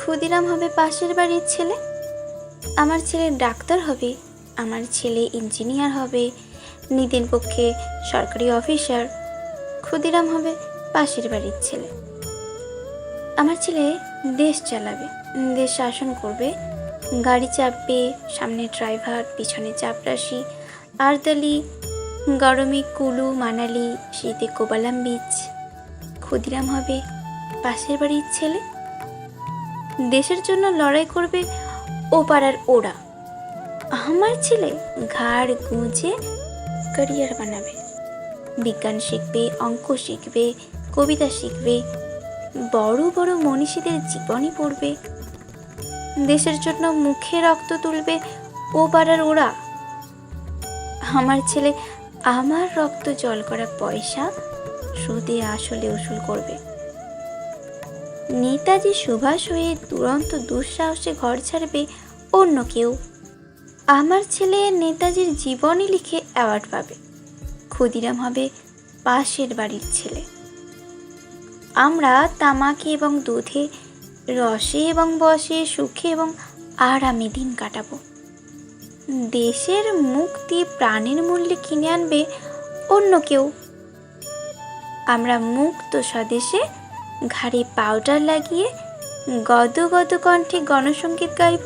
ক্ষুদিরাম হবে পাশের বাড়ির ছেলে, আমার ছেলে ডাক্তার হবে, আমার ছেলে ইঞ্জিনিয়ার হবে, নিতিন পক্ষে সরকারি অফিসার। ক্ষুদিরাম হবে পাশের বাড়ির ছেলে। আমার ছেলে দেশ চালাবে, দেশ শাসন করবে, গাড়ি চাপবে, সামনে ড্রাইভার, পিছনে চাপরাশি, আরদালি, গরমে কুলু মানালি, শীতে কোবালাম বিচ। ক্ষুদিরাম হবে পাশের বাড়ির ছেলে, দেশের জন্য লড়াই করবে ও পাড়ার ওরা। আমার ছেলে ঘাড় গুঁজে ক্যারিয়ার বানাবে, বিজ্ঞান শিখবে, অঙ্ক শিখবে, কবিতা শিখবে, বড় বড় মনীষীদের জীবনী পড়বে, দেশের জন্য মুখে রক্ত তুলবে ও পাড়ার ওরা। আমার ছেলে আমার রক্ত জল করা পয়সা সুদে আসলে উসুল করবে। নেতাজি সুভাষ হয়ে দুরন্ত দুঃসাহসে ঘর ছাড়বে অন্য কেউ। আমার ছেলে নেতাজির জীবনী লিখে অ্যাওয়ার্ড পাবে। ক্ষুদিরাম হবে পাশের বাড়ির ছেলে। আমরা তামাকে এবং দুধে, রসে এবং বসে, সুখে এবং আরামে দিন কাটাবো। দেশের মুক্তি প্রাণের মূল্যে কিনে আনবে অন্য কেউ। আমরা মুক্ত স্বদেশে ঘাড়ে পাউডার লাগিয়ে গদ গদ কণ্ঠে গণসঙ্গীত গাইব।